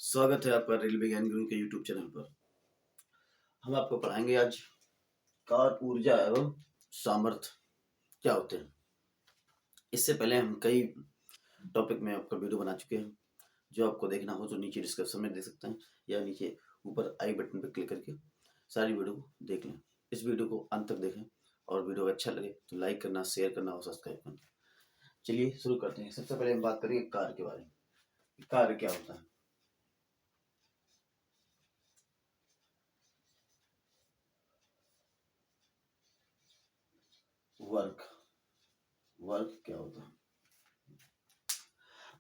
स्वागत है आपका रेल विज्ञान गुरु के यूट्यूब चैनल पर। हम आपको पढ़ाएंगे आज कार ऊर्जा एवं सामर्थ्य क्या होते हैं। इससे पहले हम कई टॉपिक में आपका वीडियो बना चुके हैं। जो आपको देखना हो तो नीचे डिस्क्रिप्शन में देख सकते हैं या नीचे ऊपर आई बटन पर क्लिक करके सारी वीडियो को देख लें। इस वीडियो को अंत तक देखें और वीडियो अच्छा लगे तो लाइक करना, शेयर करना और सब्सक्राइब करना। चलिए शुरू करते हैं। सबसे पहले हम बात करेंगे कार के बारे में। कार क्या होता है? वर्क क्या होता है?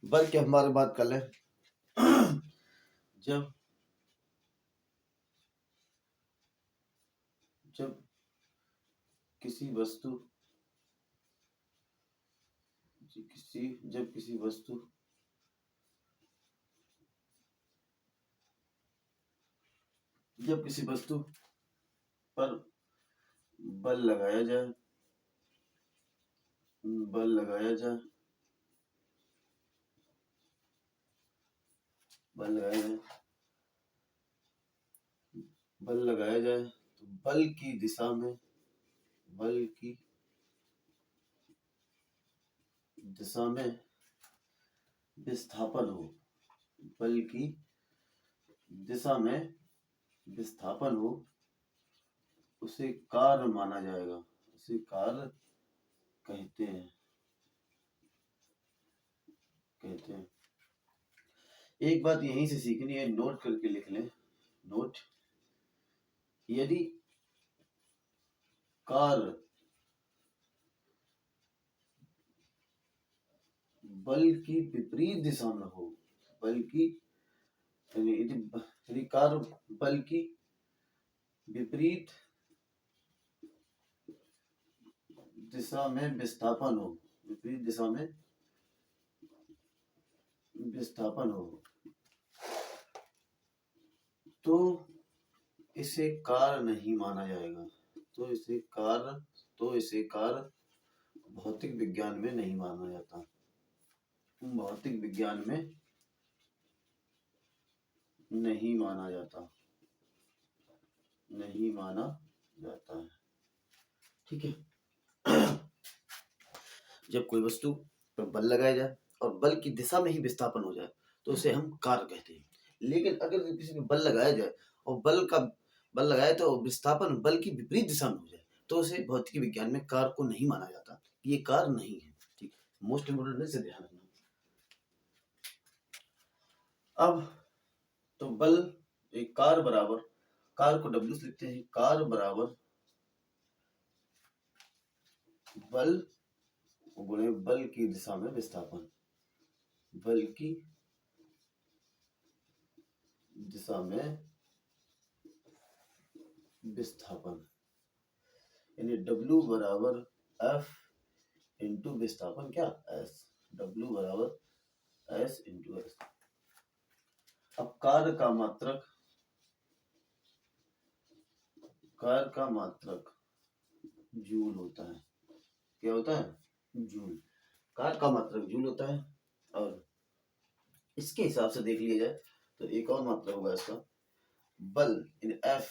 वर्क की हमारी बात कर लें। जब किसी वस्तु पर बल लगाया जाए बल लगाया जाए तो बल की दिशा में विस्थापन हो बल की दिशा में विस्थापन हो उसे कार्य माना जाएगा, उसे कार्य कहते हैं। एक बात यहीं से सीखनी है, नोट करके लिख लें। नोट, यदि कार्य बल की विपरीत दिशा में हो, यदि कार्य बल की विपरीत दिशा में विस्थापन हो तो इसे कार्य नहीं माना जाएगा। तो इसे कार्य भौतिक विज्ञान में नहीं माना जाता। भौतिक विज्ञान में नहीं माना जाता है। ठीक है। जब कोई वस्तु पर बल लगाया जाए और बल की दिशा में ही विस्थापन हो जाए तो उसे हम कार्य कहते हैं। लेकिन अगर किसी पे बल लगाया जाए और बल लगाए तो विस्थापन बल की विपरीत दिशा में हो जाए तो उसे भौतिक विज्ञान में कार्य को नहीं माना जाता। ये कार्य नहीं है। ठीक, मोस्ट इम्पोर्टेंट है, इसे ध्यान रखना। अब तो बल एक कार को W से लिखते हैं। कार बराबर बल गुणे बल की दिशा में विस्थापन। बल की दिशा में विस्थापन यानी W बराबर F इंटू विस्थापन क्या S। W बराबर S इंटू S। अब कार्य का मात्रक जूल होता है। क्या होता है? जूल। कार्य का मात्रक जूल होता है। और इसके हिसाब से देख लिया जाए तो एक और मात्रक होगा इसका, बल इन F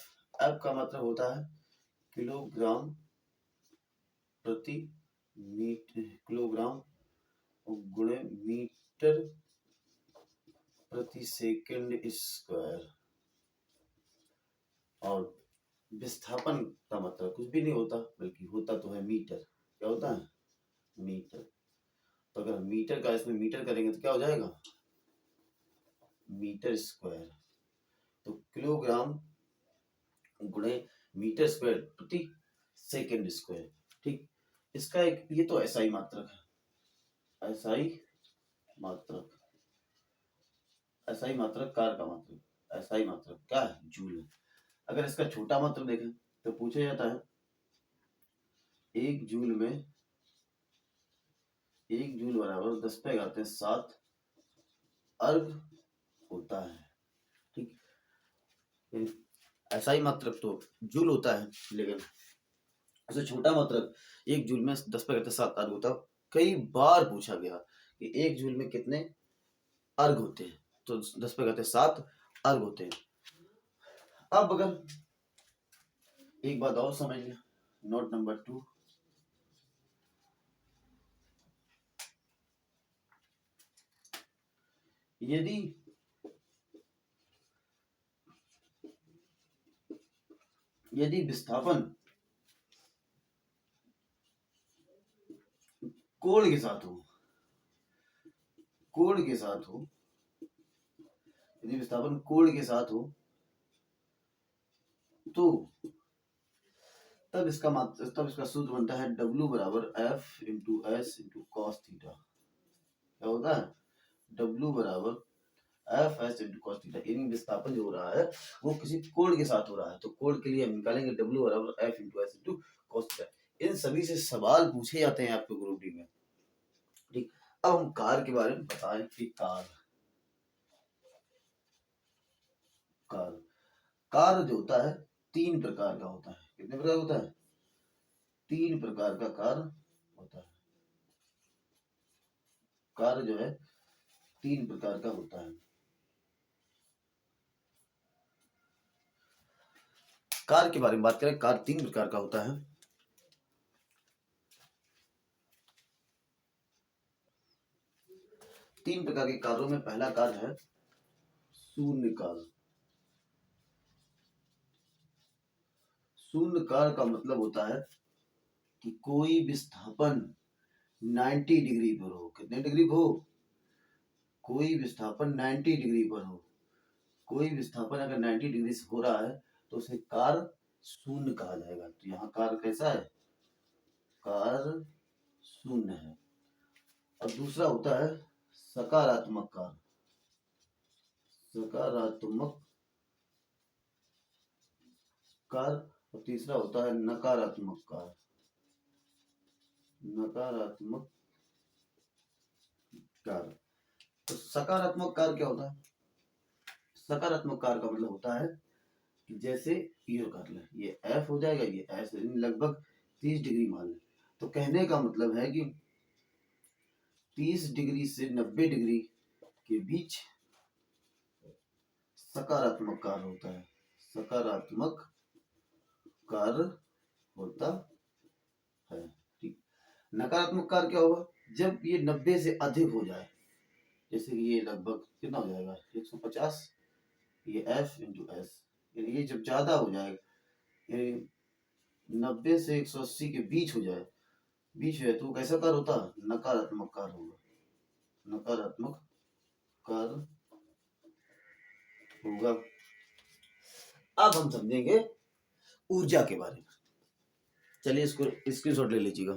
का मात्रक होता है किलोग्राम गुणे मीटर प्रति सेकंड स्क्वायर। और विस्थापन का मतलब कुछ भी नहीं होता बल्कि होता तो है मीटर। क्या होता है? मीटर। तो अगर मीटर का इसमें मीटर करेंगे तो क्या हो जाएगा? Metre square. तो किलोग्राम गुणे मीटर स्क्वायर प्रति सेकंड स्क्वायर। ठीक, इसका एक ये तो SI मात्रक है। SI मात्रक कार का मात्रक। SI मात्रक क्या है? जूल है। अगर इसका छोटा मात्रक देखें तो पूछा जाता है एक जूल बराबर 10⁻⁷ अर्ग होता है। ठीक, SI मात्रक तो जूल होता है, लेकिन ऐसे छोटा मात्रक एक जूल में 10⁻⁷ अर्ग होता है। कई बार पूछा गया कि एक जूल में कितने अर्ग होते हैं। तो 10 पे कहते 7 अर्घ होते हैं। अब अगर एक बात और समझ लिया, नोट नंबर 2, यदि विस्थापन कोण के साथ हो, यदि विस्थापन कोण के साथ हो तो तब इसका सूत्र बनता है W बराबर F into S into cos theta. क्या होता है? W बराबर F S into cos theta. यानी विस्थापन जो हो रहा है वो किसी कोण के साथ हो रहा है, तो कोण के लिए हम निकालेंगे W बराबर F into S into cos theta. इन सभी से सवाल पूछे जाते हैं आपके ग्रुप डी में। ठीक, अब हम कार के बारे में बताएं कि कार जो होता है 3 प्रकार का होता है। कितने प्रकार होता है? 3 प्रकार का कार होता है। कार जो है 3 प्रकार का होता है। कार के बारे में बात करें, कार 3 प्रकार का होता है। तीन प्रकार के कारों में पहला कार है शून्य कार। शून्य कार का मतलब होता है कि कोई विस्थापन 90 डिग्री पर हो। कितने डिग्री पर हो? कोई विस्थापन 90 डिग्री पर हो। कोई विस्थापन अगर 90 डिग्री से हो रहा है तो उसे कार शून्य कहा जाएगा। तो यहाँ कार कैसा है? कार शून्य है। और दूसरा होता है सकारात्मक कार। सकारात्मक कार। और तीसरा होता है नकारात्मक कार। नकारात्मक कार। तो सकारात्मक कार क्या होता है? सकारात्मक कार का मतलब होता है कि जैसे ये कर ले, ये F हो जाएगा, ये S लगभग 30 डिग्री मान ले। तो कहने का मतलब है कि 30 डिग्री से 90 डिग्री के बीच सकारात्मक कार होता है। सकारात्मक कार होता है। ठीक। नकारात्मक कार क्या होगा? जब ये 90 से अधिक हो जाए, जैसे कि ये लगभग कितना हो जाएगा 150, ये F इंटू एस, ये जब ज्यादा हो जाए, 90 से 180 के बीच हो जाए, तो कैसा कार होता है? नकारात्मक कार होगा। नकारात्मक कार होगा। अब हम समझेंगे ऊर्जा के बारे में। चलिए इसको स्क्रीनशॉट ले लीजिएगा।